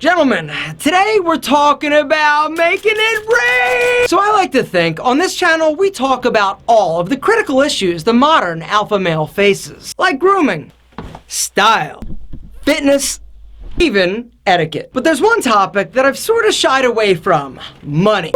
Gentlemen, today we're talking about making it rain! So I like to think on this channel we talk about all of the critical issues the modern alpha male faces, like grooming, style, fitness, even etiquette. But there's one topic that I've sort of shied away from: money.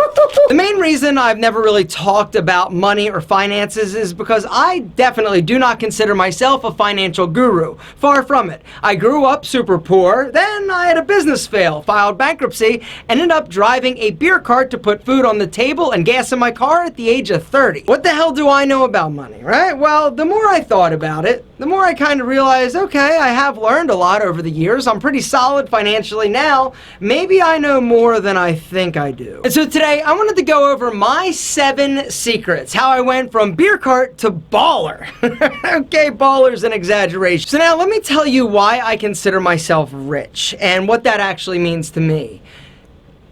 The main reason I've never really talked about money or finances is because I definitely do not consider myself a financial guru. Far from it. I grew up super poor, then I had a business fail, filed bankruptcy, ended up driving a beer cart to put food on the table and gas in my car at the age of 30. What the hell do I know about money, right? Well, the more I thought about it, the more I kind of realized, okay, I have learned a lot over the years. I'm pretty solid financially now. Maybe I know more than I think I do. And so today I wanted to go over my 7 secrets, how I went from beer cart to baller. Okay, baller's an exaggeration. So now let me tell you why I consider myself rich and what that actually means to me.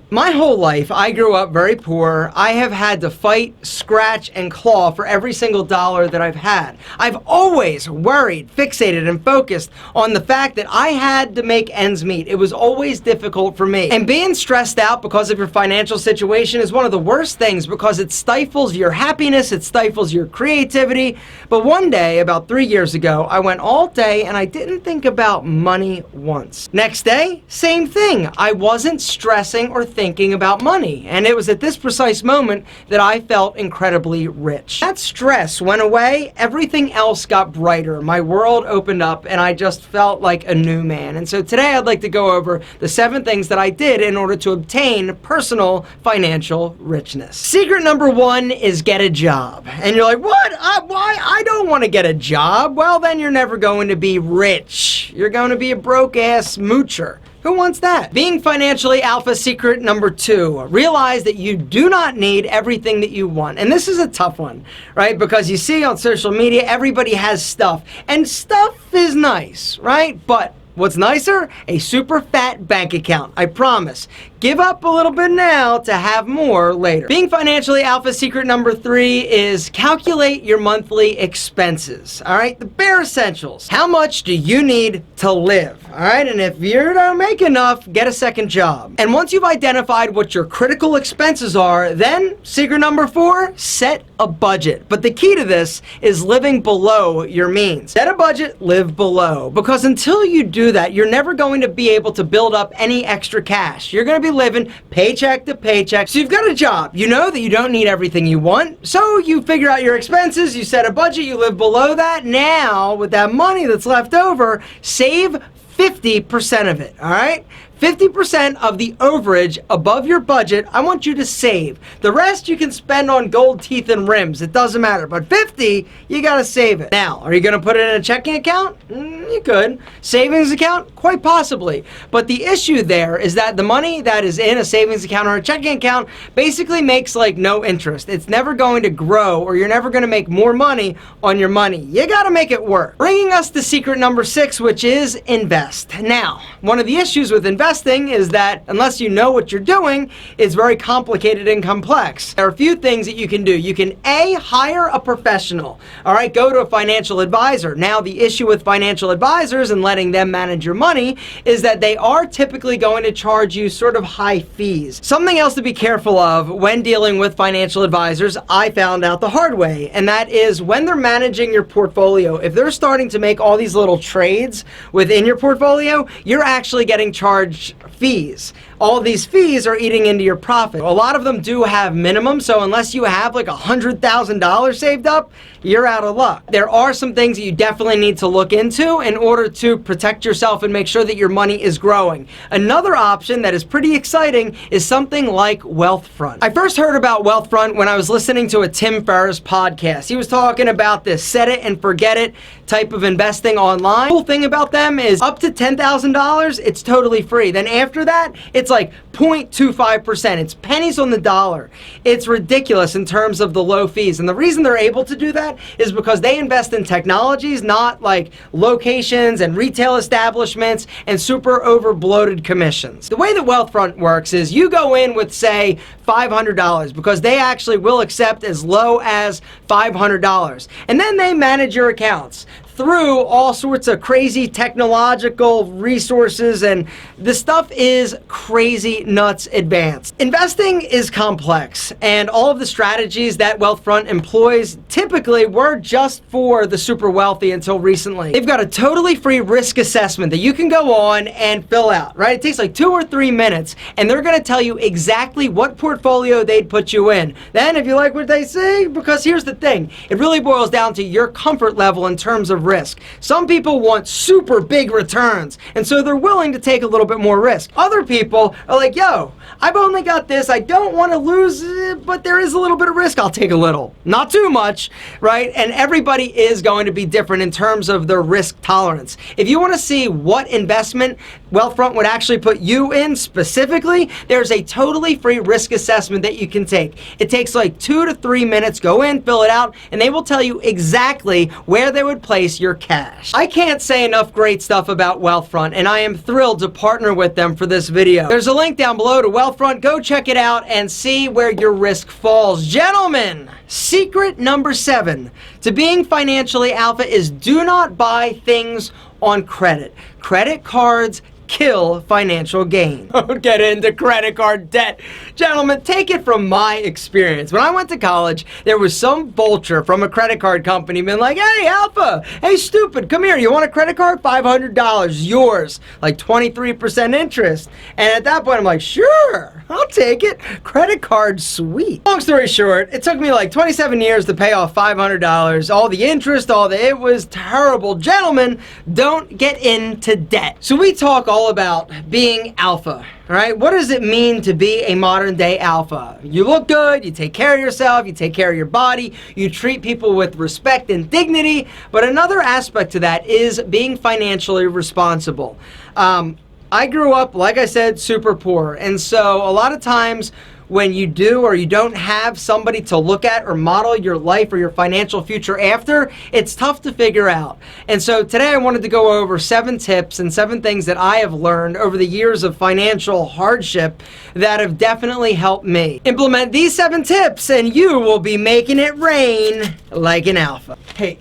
My whole life, I grew up very poor. I have had to fight, scratch, and claw for every single dollar that I've had. I've always worried, fixated, and focused on the fact that I had to make ends meet. It was always difficult for me. And being stressed out because of your financial situation is one of the worst things because it stifles your happiness, it stifles your creativity. But one day, about 3 years ago, I went all day and I didn't think about money once. Next day, same thing. I wasn't stressing or thinking about money, and it was at this precise moment that I felt incredibly rich. That stress went away, everything else got brighter, my world opened up, and I just felt like a new man. And so today I'd like to go over the 7 things that I did in order to obtain personal financial richness. Secret number 1 is get a job. And you're like, what? Why? I don't want to get a job. Well, then you're never going to be rich. You're going to be a broke-ass moocher. Who wants that? Being financially alpha secret number 2, realize that you do not need everything that you want. And this is a tough one, right? Because you see on social media, everybody has stuff. And stuff is nice, right? But what's nicer? A super fat bank account, I promise. Give up a little bit now to have more later. Being financially alpha secret number 3 is calculate your monthly expenses. All right, the bare essentials. How much do you need to live? All right, and if you don't make enough, get a second job. And once you've identified what your critical expenses are, then secret number 4, set a budget. But the key to this is living below your means. Set a budget, live below. Because until you do that, you're never going to be able to build up any extra cash. You're going to be living paycheck to paycheck. So you've got a job. You know that you don't need everything you want. So you figure out your expenses, you set a budget, you live below that. Now, with that money that's left over, save 50% of it, all right? 50% of the overage above your budget, I want you to save. The rest you can spend on gold teeth and rims. It doesn't matter. But 50, you gotta save it. Now, are you gonna put it in a checking account? You could. Savings account? Quite possibly. But the issue there is that the money that is in a savings account or a checking account basically makes like no interest. It's never going to grow, or you're never gonna make more money on your money. You gotta make it work. Bringing us to secret number 6, which is invest. Now, one of the issues with investing is that unless you know what you're doing, it's very complicated and complex. There are a few things that you can do. You can A, hire a professional. All right, go to a financial advisor. Now, the issue with financial advisors and letting them manage your money is that they are typically going to charge you sort of high fees. Something else to be careful of when dealing with financial advisors, I found out the hard way, and that is when they're managing your portfolio, if they're starting to make all these little trades within your portfolio, you're actually getting charged fees. All these fees are eating into your profit. A lot of them do have minimums, so unless you have like $100,000 saved up, you're out of luck. There are some things that you definitely need to look into in order to protect yourself and make sure that your money is growing. Another option that is pretty exciting is something like Wealthfront. I first heard about Wealthfront when I was listening to a Tim Ferriss podcast. He was talking about this set it and forget it type of investing online. The cool thing about them is up to $10,000, it's totally free. Then after that, it's like 0.25%. It's pennies on the dollar. It's ridiculous in terms of the low fees. And the reason they're able to do that is because they invest in technologies, not like locations and retail establishments and super over bloated commissions. The way that Wealthfront works is you go in with, say, $500 because they actually will accept as low as $500. And then they manage your accounts through all sorts of crazy technological resources, and the stuff is crazy nuts advanced. Investing is complex, and all of the strategies that Wealthfront employs typically were just for the super wealthy until recently. They've got a totally free risk assessment that you can go on and fill out, right? It takes like 2 or 3 minutes, and they're gonna tell you exactly what portfolio they'd put you in. Then if you like what they say, because here's the thing, it really boils down to your comfort level in terms of risk. Some people want super big returns, and so they're willing to take a little bit more risk. Other people are like, yo, I've only got this, I don't want to lose it, but there is a little bit of risk, I'll take a little. Not too much, right? And everybody is going to be different in terms of their risk tolerance. If you want to see what investment Wealthfront would actually put you in specifically, there's a totally free risk assessment that you can take. It takes like 2 to 3 minutes, go in, fill it out, and they will tell you exactly where they would place your cash. I can't say enough great stuff about Wealthfront, and I am thrilled to partner with them for this video. There's a link down below to Wealthfront. Go check it out and see where your risk falls. Gentlemen, secret number 7 to being financially alpha is do not buy things on credit. Credit cards kill financial gain. Don't get into credit card debt. Gentlemen, take it from my experience. When I went to college, there was some vulture from a credit card company being like, hey, Alpha, hey, stupid, come here. You want a credit card? $500, yours. Like 23% interest. And at that point, I'm like, sure, I'll take it. Credit card, sweet. Long story short, it took me like 27 years to pay off $500. All the interest, it was terrible. Gentlemen, don't get into debt. So we talk all about being alpha, all right? What does it mean to be a modern day alpha? You look good, you take care of yourself, you take care of your body, you treat people with respect and dignity, but another aspect to that is being financially responsible. I grew up, like I said, super poor, and so a lot of times when you do or you don't have somebody to look at or model your life or your financial future after, it's tough to figure out. And so today I wanted to go over 7 tips and 7 things that I have learned over the years of financial hardship that have definitely helped me. Implement these 7 tips and you will be making it rain like an alpha. Hey,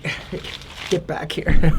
get back here.